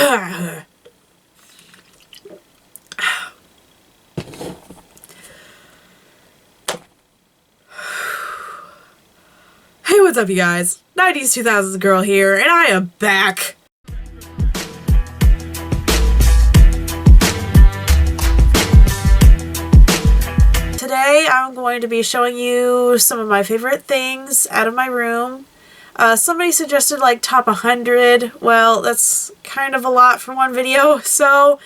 Hey, what's up, you guys? 90's 2000's girl here, and I am back. Today, I'm going to be showing you some of my favorite things out of my room. Somebody suggested like top 100. Well, that's kind of a lot for one video, so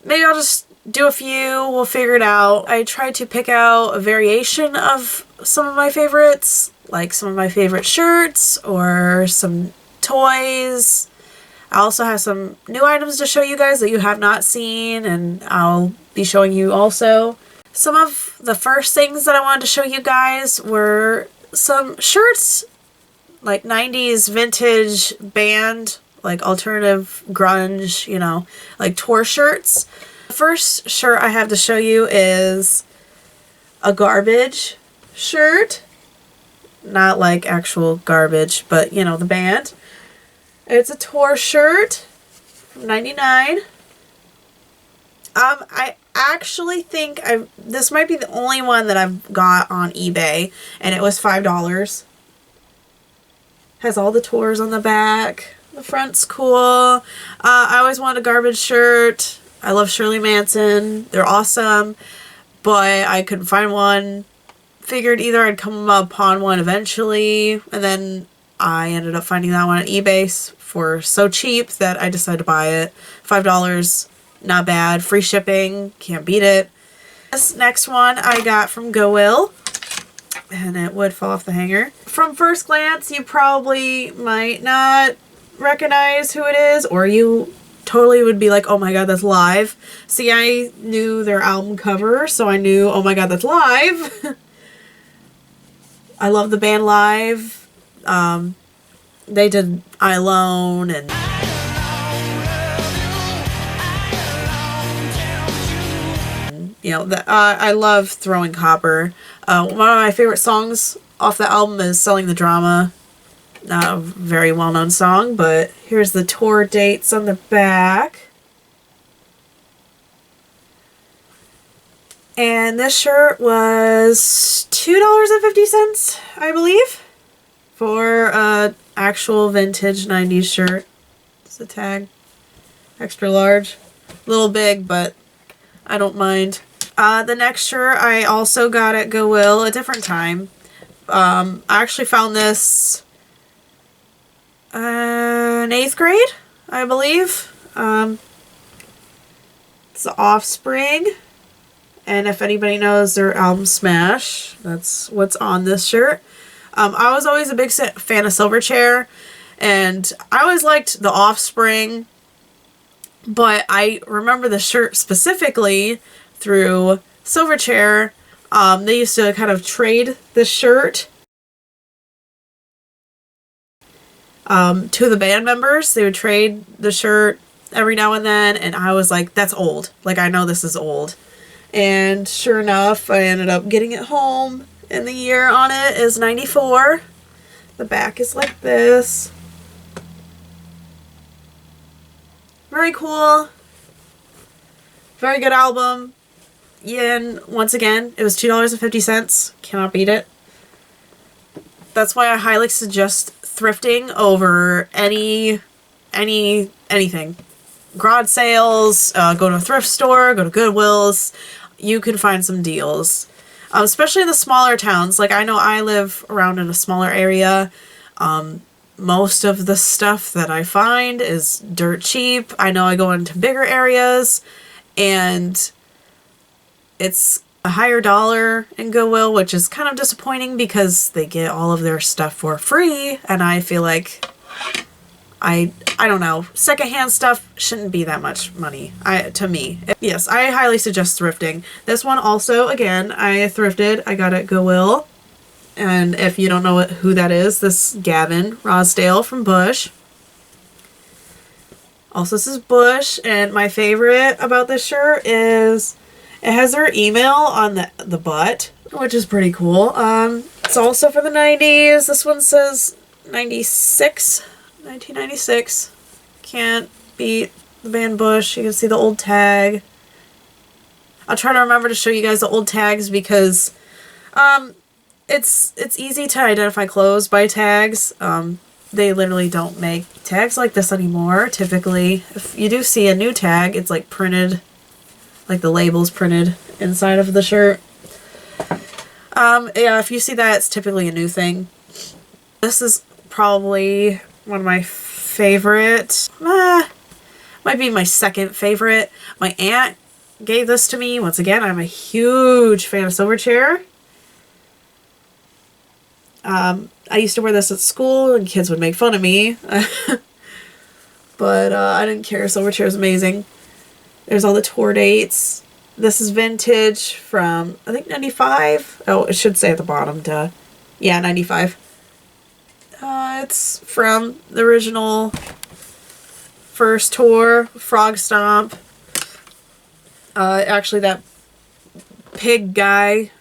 maybe I'll just do a few. We'll figure it out. I tried to pick out a variation of some of my favorites, like some of my favorite shirts or some toys. I also have some new items to show you guys that you have not seen, and I'll be showing you also. Some of the first things that I wanted to show you guys were some shirts, like 90s vintage band, like alternative grunge, you know, like tour shirts. The first shirt I have to show you is a Garbage shirt. Not like actual garbage, but you know, the band. It's a tour shirt from '99. I actually think this might be the only one that I've got on eBay, and it was $5. Has all the tours on the back. The front's cool. I always wanted a Garbage shirt. I love Shirley Manson. They're awesome, but I couldn't find one. Figured either I'd come upon one eventually, and then I ended up finding that one on eBay for so cheap that I decided to buy it. $5, not bad. Free shipping, can't beat it. This next one I got from Goodwill, and it would fall off the hanger. From first glance, you probably might not recognize who it is, or you totally would be like, oh my god, that's Live. See, I knew their album cover, so I knew, oh my god, that's Live. I love the band Live. They did I Alone and you know, I love Throwing Copper. One of my favorite songs off the album is Selling the Drama. Not a very well-known song, but here's the tour dates on the back. And this shirt was $2.50, I believe, for an actual vintage 90s shirt. It's a tag. Extra large. A little big, but I don't mind. The next shirt I also got at Goodwill a different time. I actually found this in 8th grade, I believe. It's The Offspring. And if anybody knows their album Smash, that's what's on this shirt. I was always a big fan of Silverchair, and I always liked The Offspring, but I remember the shirt specifically through Silverchair. They used to kind of trade the shirt to the band members. They would trade the shirt every now and then, and I was like, that's old. Like, I know this is old. And sure enough, I ended up getting it home, and the year on it is 94. The back is like this. Very cool. Very good album. Yeah, and once again, it was $2.50. Cannot beat it. That's why I highly suggest thrifting over anything. Garage sales, go to a thrift store, go to Goodwill's. You can find some deals, especially in the smaller towns. Like, I know I live around in a smaller area. Most of the stuff that I find is dirt cheap. I know I go into bigger areas and it's a higher dollar in Goodwill, which is kind of disappointing because they get all of their stuff for free, and I feel like I don't know. Secondhand stuff shouldn't be that much money, to me. Yes, I highly suggest thrifting. This one also, again, I thrifted. I got it at Goodwill. And if you don't know who that is, this is Gavin Rosdale from Bush. Also, this is Bush, and my favorite about this shirt is it has their email on the butt, which is pretty cool. It's also for the 90s. This one says 1996. Can't beat the band Bush. You can see the old tag. I'll try to remember to show you guys the old tags because it's easy to identify clothes by tags. They literally don't make tags like this anymore. Typically, if you do see a new tag, it's like printed, like the label's printed inside of the shirt. Yeah, if you see that, it's typically a new thing. This is probably one of my favorite, might be my second favorite. My aunt gave this to me. Once again, I'm a huge fan of Silverchair. I used to wear this at school and kids would make fun of me. But I didn't care. Silverchair is amazing. There's all the tour dates. This is vintage from, I think, 95. Oh, it should say at the bottom, duh. Yeah, 95. It's from the original first tour, Frog Stomp. Actually, that pig guy,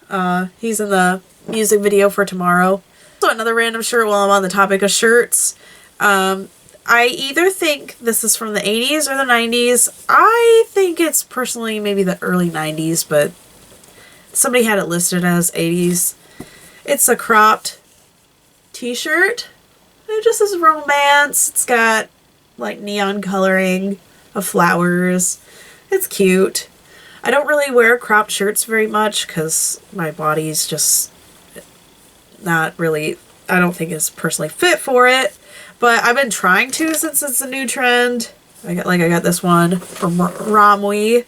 he's in the music video for Tomorrow. So another random shirt while I'm on the topic of shirts. I either think this is from the 80s or the 90s. I think it's personally maybe the early 90s, but somebody had it listed as 80s. It's a cropped t-shirt. It just says romance. It's got like neon coloring of flowers. It's cute. I don't really wear cropped shirts very much because my body's just not really, I don't think it's personally fit for it. But I've been trying to since it's a new trend. I got this one from Romwe.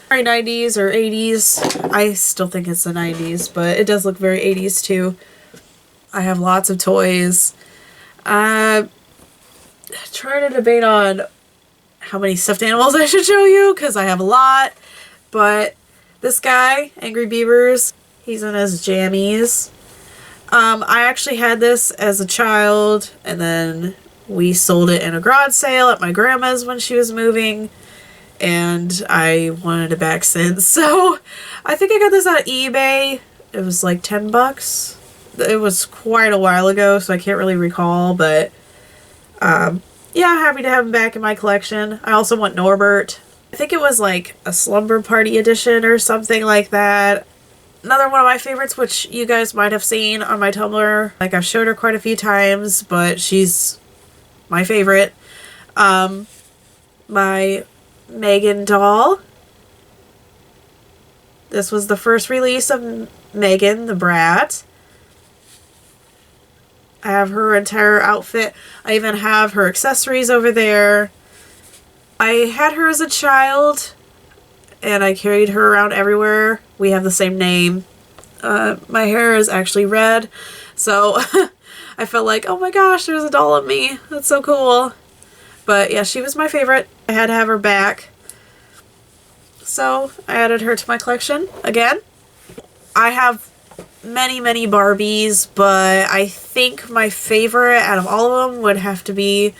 90s or 80s. I still think it's the 90s, but it does look very 80s too. I have lots of toys. Trying to debate on how many stuffed animals I should show you because I have a lot. But this guy, Angry Beavers, he's in his jammies. I actually had this as a child, and then we sold it in a garage sale at my grandma's when she was moving, and I wanted it back since. So I think I got this on eBay. It was like 10 bucks. It was quite a while ago, so I can't really recall, but yeah, I'm happy to have him back in my collection. I also want Norbert. I think it was like a slumber party edition or something like that. Another one of my favorites, which you guys might have seen on my Tumblr. Like, I've showed her quite a few times, but she's my favorite. My Megan doll. This was the first release of Megan, the Brat. I have her entire outfit. I even have her accessories over there. I had her as a child, and I carried her around everywhere. We have the same name. My hair is actually red, so I felt like, oh my gosh, there's a doll of me. That's so cool. But yeah, she was my favorite. I had to have her back. So I added her to my collection again. I have many Barbies, but I think my favorite out of all of them would have to be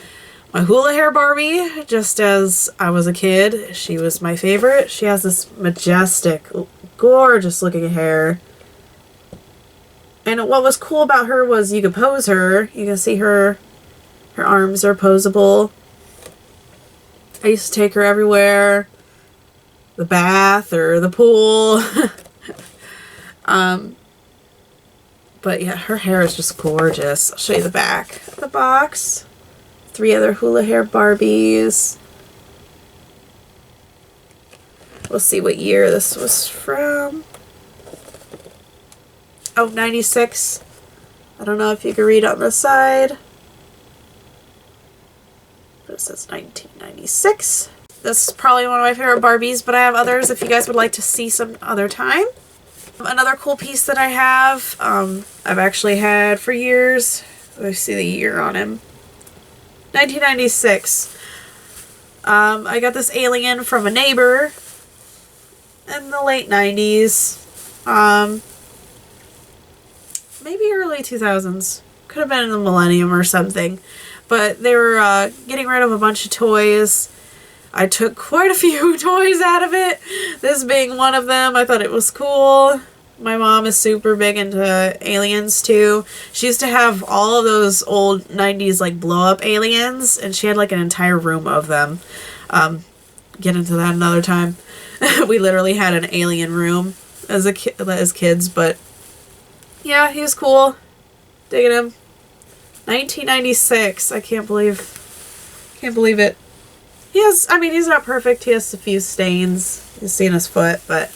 my Hula hair Barbie. Just as I was a kid, she was my favorite. She has this majestic, gorgeous looking hair. And what was cool about her was you could pose her. You can see her arms are posable. I used to take her everywhere. The bath or the pool. But yeah, her hair is just gorgeous. I'll show you the back of the box. 3 other Hula hair Barbies. We'll see what year this was from. Oh, 96. I don't know if you can read on the side. But it says 1996. This is probably one of my favorite Barbies, but I have others if you guys would like to see some other time. Another cool piece that I have, I've actually had for years. Let's see the year on him. 1996. I got this alien from a neighbor in the late 90s. Maybe early 2000s. Could have been in the millennium or something. But they were getting rid of a bunch of toys. I took quite a few toys out of it. This being one of them. I thought it was cool. My mom is super big into aliens too. She used to have all of those old 90s like blow up aliens, and she had like an entire room of them. get into that another time. We literally had an alien room as kids, but yeah, he was cool. Digging him. 1996. I can't believe it. I mean, he's not perfect. He has a few stains. You see in his foot, but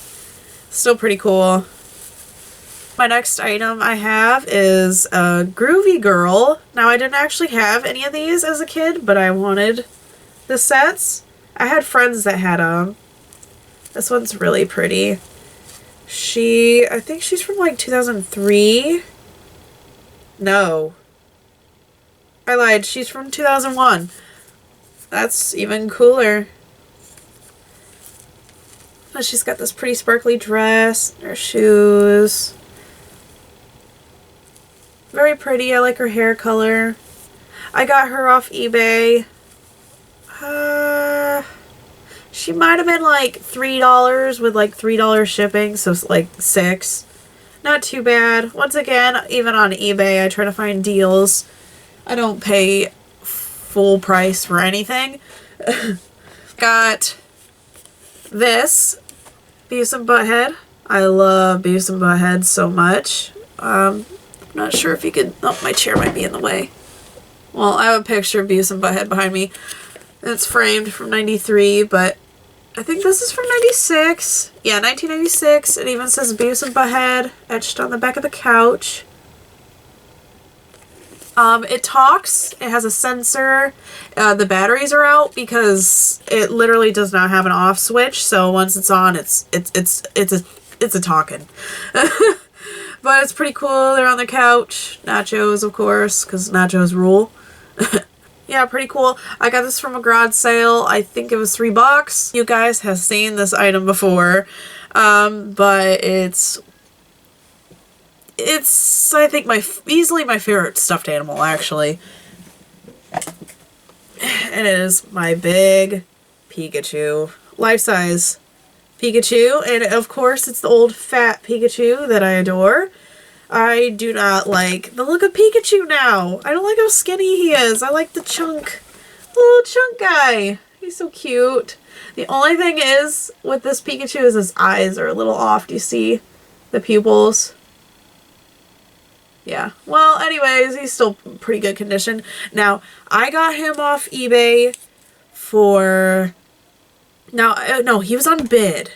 still pretty cool. My next item I have is a Groovy Girl. Now, I didn't actually have any of these as a kid, but I wanted the sets. I had friends that had them. This one's really pretty. I think she's from like 2003. No. I lied. She's from 2001. That's even cooler. Oh, she's got this pretty sparkly dress, her shoes. Very pretty. I like her hair color. I got her off eBay. She might have been like $3 with like $3 shipping, so like $6. Not too bad. Once again, even on eBay, I try to find deals. I don't pay full price for anything. Got this Beavis and Butthead. I love Beavis and Butthead so much. I'm not sure if you could... Oh, my chair might be in the way. Well, I have a picture of Beavis and Butthead behind me. It's framed from 93, but I think this is from 96. Yeah, 1996. It even says Beavis and Butthead etched on the back of the couch. It talks. It has a sensor. The batteries are out because it literally does not have an off switch. So once it's on, it's a talking. But it's pretty cool. They're on the couch. Nachos, of course, because nachos rule. Yeah, pretty cool. I got this from a garage sale. I think it was $3. You guys have seen this item before, but it's I think easily my favorite stuffed animal, actually. And it is my big Pikachu, life-size Pikachu, and of course it's the old fat Pikachu that I adore. I do not like the look of Pikachu now. I don't like how skinny he is. I like the little chunk guy. He's so cute. The only thing is with this Pikachu is his eyes are a little off. Do you see the pupils? Yeah. Well, anyways, he's still pretty good condition. Now, I got him off eBay for... No, he was on bid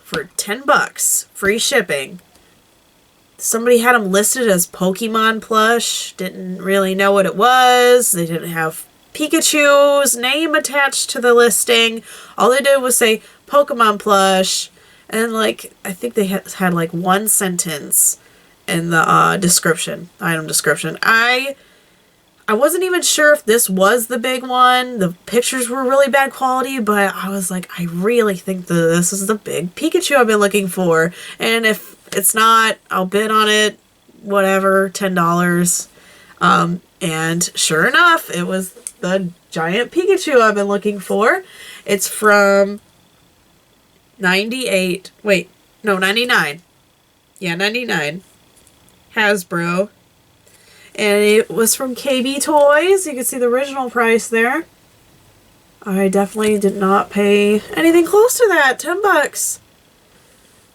for $10, free shipping. Somebody had him listed as Pokemon plush. Didn't really know what it was. They didn't have Pikachu's name attached to the listing. All they did was say Pokemon plush. And like, I think they had like one sentence in the description, item description. I wasn't even sure if this was the big one. The pictures were really bad quality, but I was like, I really think that this is the big Pikachu I've been looking for. And if it's not, I'll bid on it, whatever, $10. And sure enough, it was the giant Pikachu I've been looking for. It's from 98. Wait, no, 99. Yeah, 99. Hasbro. And it was from KB Toys. You can see the original price there. I definitely did not pay anything close to that. $10.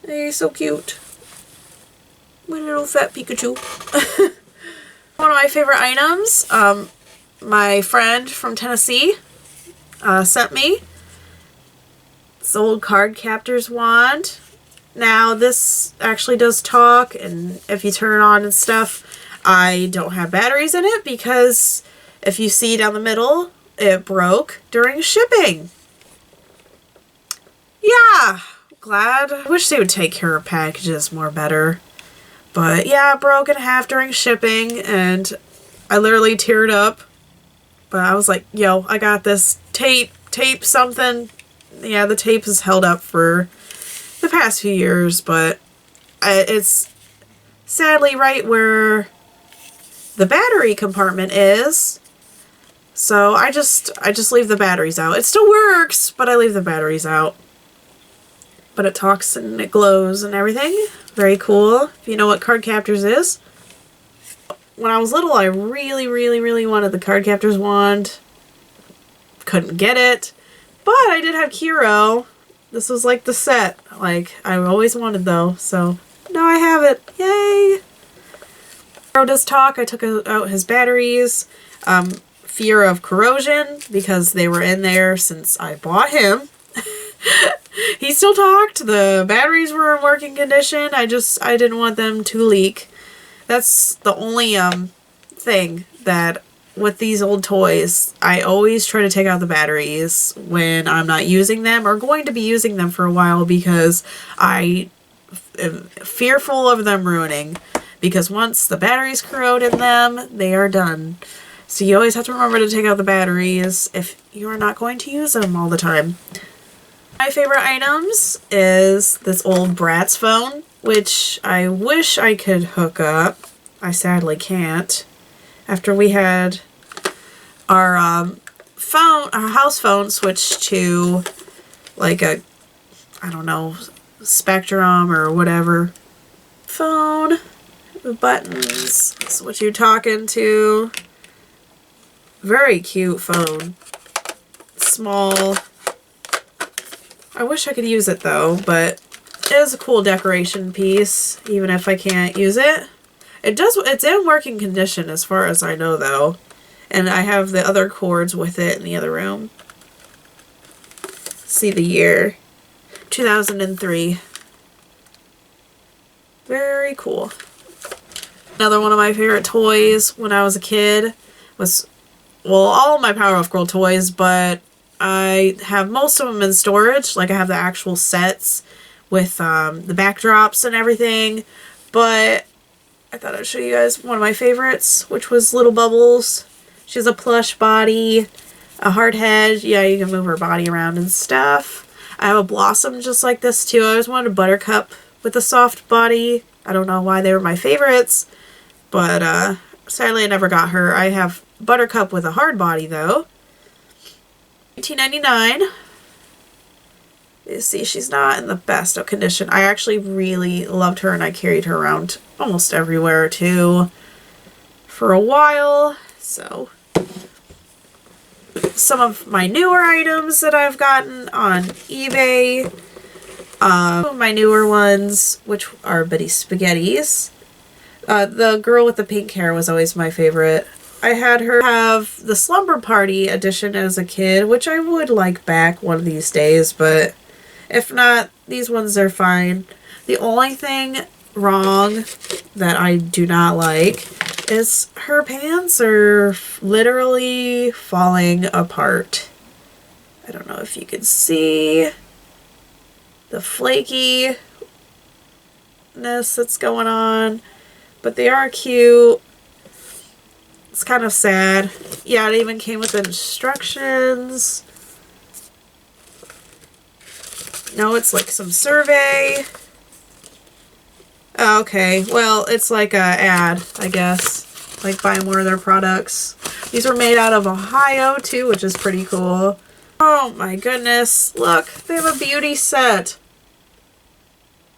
He's so cute. My little fat Pikachu. One of my favorite items, my friend from Tennessee sent me. This old card captors wand. Now this actually does talk, and if you turn it on and stuff, I don't have batteries in it because if you see down the middle, it broke during shipping. Yeah, glad. I wish they would take care of packages more better. But yeah, it broke in half during shipping, and I literally teared up. But I was like, yo, I got this. Tape something. Yeah, the tape has held up for the past few years, but it's sadly right where the battery compartment is. So I just leave the batteries out. It still works, but I leave the batteries out. But it talks and it glows and everything. Very cool, if you know what card captors is. When I was little, I really, really, really wanted the card captors wand. Couldn't get it. But I did have Kiro. This was like the set. Like, I always wanted though, so now I have it. Yay! Kiro does talk. I took out his batteries. Fear of corrosion, because they were in there since I bought him. He still talked. The batteries were in working condition. I didn't want them to leak. That's the only thing that with these old toys, I always try to take out the batteries when I'm not using them or going to be using them for a while, because I am fearful of them ruining, because once the batteries corrode in them, they are done. So you always have to remember to take out the batteries if you are not going to use them all the time. My favorite items is this old Bratz phone, which I wish I could hook up. I sadly can't. After we had our house phone switched to like a, I don't know, Spectrum or whatever phone. The buttons. That's what you're talking to. Very cute phone. Small. I wish I could use it though, but it is a cool decoration piece, even if I can't use it. It's in working condition as far as I know though. And I have the other cords with it in the other room. See the year. 2003. Very cool. Another one of my favorite toys when I was a kid was, well, all of my Powerpuff Girl toys, but I have most of them in storage. Like, I have the actual sets with the backdrops and everything. But I thought I'd show you guys one of my favorites, which was Little Bubbles. She has a plush body, a hard head. Yeah, you can move her body around and stuff. I have a Blossom just like this too. I always wanted a Buttercup with a soft body. I don't know why they were my favorites, but sadly I never got her. I have Buttercup with a hard body though. 1999. You see, she's not in the best of condition. I actually really loved her and I carried her around almost everywhere too for a while. So some of my newer items that I've gotten on eBay. My newer ones, which are Bitty Spaghettis. The girl with the pink hair was always my favorite. I had her have the Slumber Party edition as a kid, which I would like back one of these days, but if not, these ones are fine. The only thing wrong that I do not like is her pants are literally falling apart. I don't know if you can see the flakiness that's going on, but they are cute. It's kind of sad. Yeah, it even came with instructions. No, it's like some survey. Oh, okay, well, it's like a ad, I guess. Like, buy more of their products. These were made out of Ohio, too, which is pretty cool. Oh, my goodness. Look, they have a beauty set.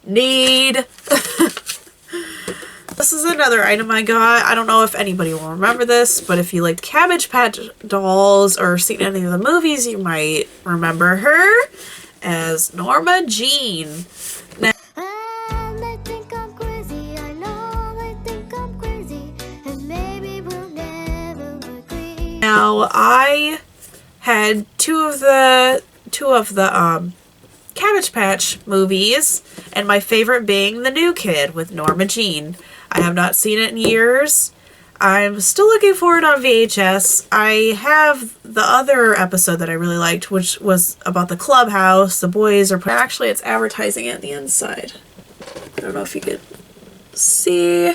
Need. This is another item I got. I don't know if anybody will remember this, but if you liked Cabbage Patch dolls or seen any of the movies, you might remember her as Norma Jean. Now, I had two of the Cabbage Patch movies, and my favorite being The New Kid with Norma Jean. I have not seen it in years. I'm still looking for it on VHS. I have the other episode that I really liked, which was about the clubhouse. The boys are... Actually, it's advertising it on the inside. I don't know if you could see.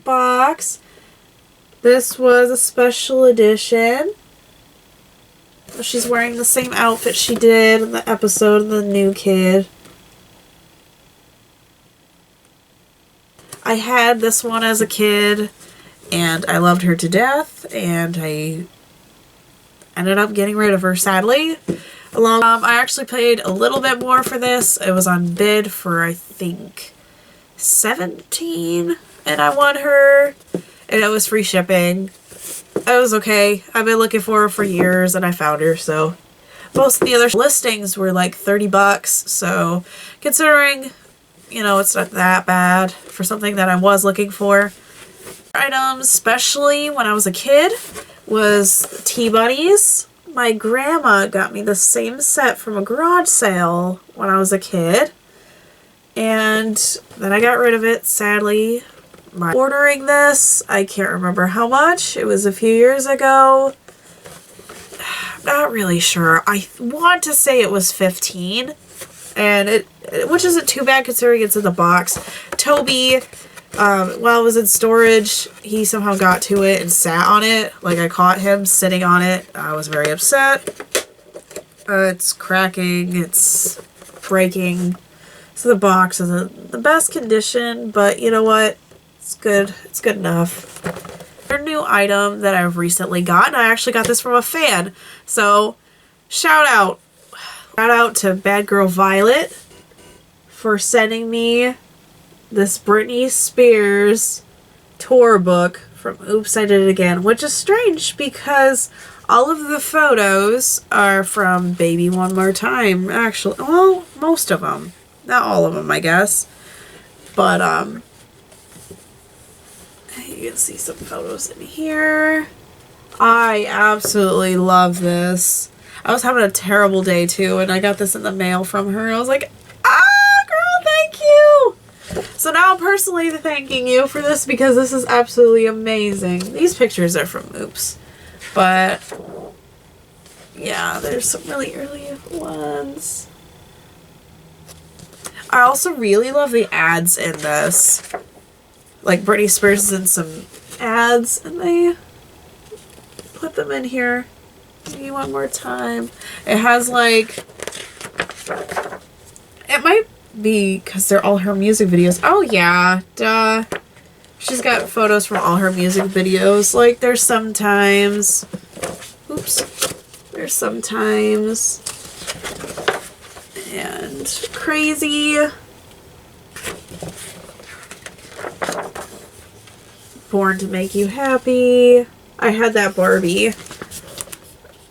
Box. This was a special edition. She's wearing the same outfit she did in the episode of The New Kid. I had this one as a kid, and I loved her to death, and I ended up getting rid of her, sadly. I actually paid a little bit more for this. It was on bid for, I think, $17, and I won her, and it was free shipping. It was okay. I've been looking for her for years and I found her, so. Most of the other listings were like 30 bucks, so considering, you know, it's not that bad for something that I was looking for. Items, especially when I was a kid, was Tea Buddies. My grandma got me the same set from a garage sale when I was a kid, and then I got rid of it, sadly. Ordering this, I can't remember how much. It was a few years ago. I'm not really sure. I want to say it was 15, and which isn't too bad considering it's in the box. Toby, while it was in storage, he somehow got to it and sat on it. Like, I caught him sitting on it. I was very upset. It's cracking. It's breaking. So the box isn't the best condition, but you know what? It's good. It's good enough. Another new item that I've recently gotten. I actually got this from a fan. So, shout out. Shout out to Bad Girl Violet for sending me this Britney Spears tour book from Oops, I Did It Again, which is strange because all of the photos are from Baby One More Time, actually. Well, most of them. Not all of them, I guess. But, you can see some photos in here. I absolutely love this. I was having a terrible day too, and I got this in the mail from her. I was like, ah, girl, thank you! So now I'm personally thanking you for this because this is absolutely amazing. These pictures are from Oops. But, yeah, there's some really early ones. I also really love the ads in this. Like, Britney Spears is in some ads, and they put them in here. Maybe one more time. It has, like, it might be because they're all her music videos. Oh, yeah, duh. She's got photos from all her music videos. Like, there's sometimes, oops, there's sometimes, and Crazy. Born to Make You Happy. I had that Barbie,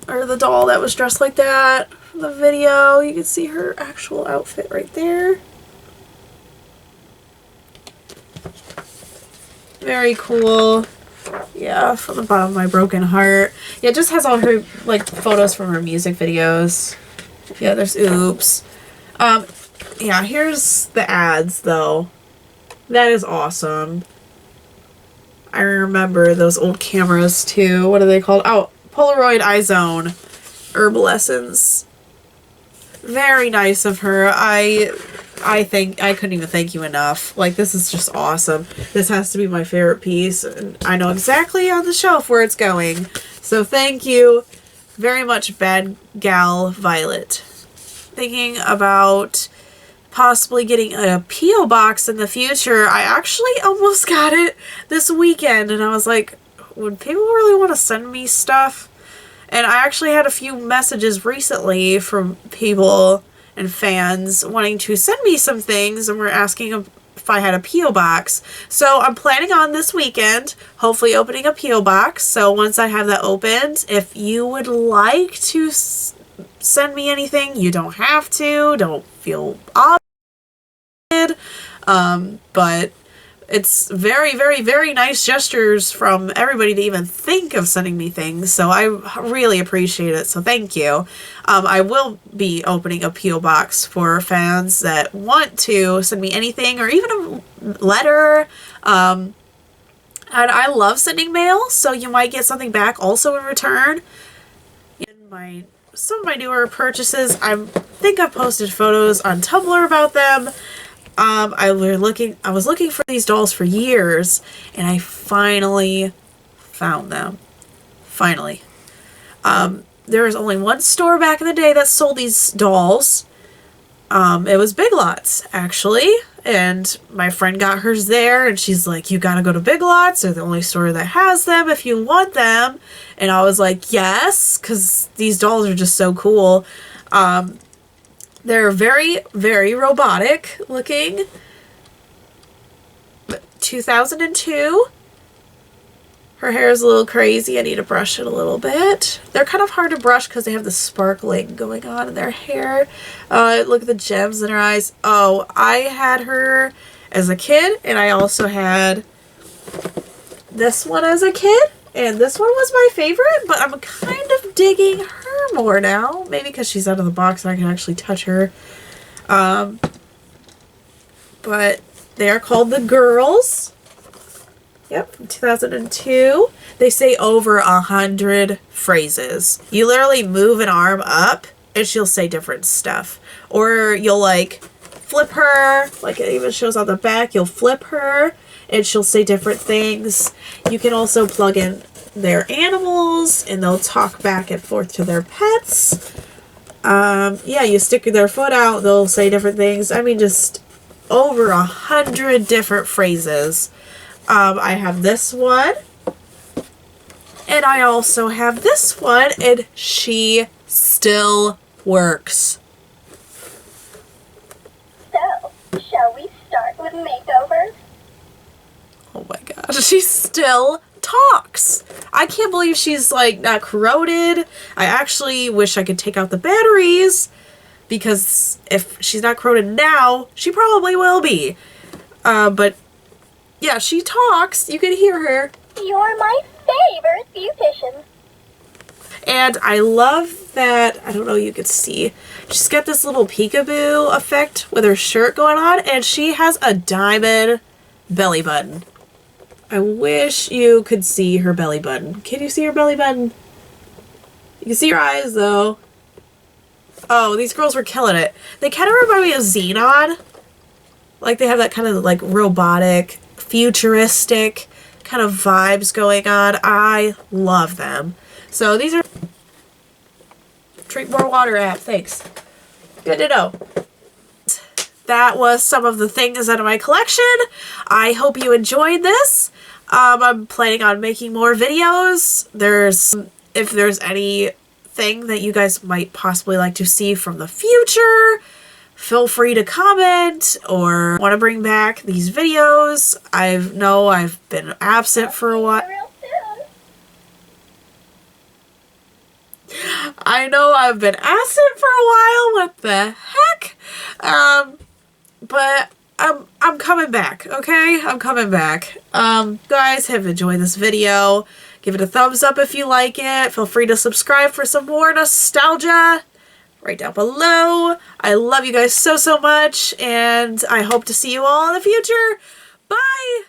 or the doll that was dressed like that from the video. You can see her actual outfit right there. Very cool. Yeah, from the bottom of my broken heart. Yeah, it just has all her, like, photos from her music videos. Yeah, there's Oops. Yeah, here's the ads, though. That is awesome. I remember those old cameras too. What are they called? Oh, Polaroid iZone Herbal Essence. Very nice of her. I think I couldn't even thank you enough. Like, this is just awesome. This has to be my favorite piece, and I know exactly on the shelf where it's going. So thank you very much, Bad Gal Violet. Thinking about possibly getting a P.O. box in the future. I actually almost got it this weekend, and I was like, would people really want to send me stuff? And I actually had a few messages recently from people and fans wanting to send me some things, and were asking if I had a P.O. box. So I'm planning on this weekend hopefully opening a P.O. box. So once I have that opened, if you would like to send me anything, you don't have to. Don't feel obligated. But it's very, very, very nice gestures from everybody to even think of sending me things. So I really appreciate it. So thank you. I will be opening a P.O. box for fans that want to send me anything or even a letter. And I love sending mail, so you might get something back also in return. In some of my newer purchases, I think I've posted photos on Tumblr about them. I was looking for these dolls for years, and I finally found them. Finally. There was only one store back in the day that sold these dolls. It was Big Lots, actually, and my friend got hers there, and she's like, you gotta go to Big Lots, they're the only store that has them if you want them. And I was like, yes, because these dolls are just so cool. They're very, very robotic looking. 2002. Her hair is a little crazy. I need to brush it a little bit. They're kind of hard to brush because they have the sparkling going on in their hair. Look at the gems in her eyes. Oh, I had her as a kid, and I also had this one as a kid, and this one was my favorite, but I'm kind of digging her more now. Maybe because she's out of the box and I can actually touch her. But they are called the Girls. Yep, from 2002. They say over 100 phrases. You literally move an arm up and she'll say different stuff. Or you'll like flip her, like it even shows on the back, you'll flip her and she'll say different things. You can also plug in their animals and they'll talk back and forth to their pets. Yeah, you stick their foot out, they'll say different things. I mean, just over 100 different phrases. I have this one, and I also have this one, and she still works. So, shall we start with makeovers? Oh my gosh, she still talks. I can't believe she's like not corroded. I actually wish I could take out the batteries, because if she's not corroded now, she probably will be. But yeah, she talks. You can hear her. You're my favorite beautician. And I love that, I don't know, you can see, she's got this little peekaboo effect with her shirt going on, and she has a diamond belly button. I wish you could see her belly button. Can you see her belly button? You can see her eyes, though. Oh, these girls were killing it. They kind of remind me of Xenon. Like, they have that kind of, like, robotic, futuristic kind of vibes going on. I love them. So these are... Drink more water, app. Thanks. Good to know. That was some of the things out of my collection. I hope you enjoyed this. I'm planning on making more videos. If there's anything that you guys might possibly like to see from the future, feel free to comment or want to bring back these videos. I know I've been absent for a while. I know I've been absent for a while. What the heck? But I'm coming back, okay? I'm coming back. Guys, have enjoyed this video. Give it a thumbs up if you like it. Feel free to subscribe for some more nostalgia right down below. I love you guys so much, and I hope to see you all in the future. Bye!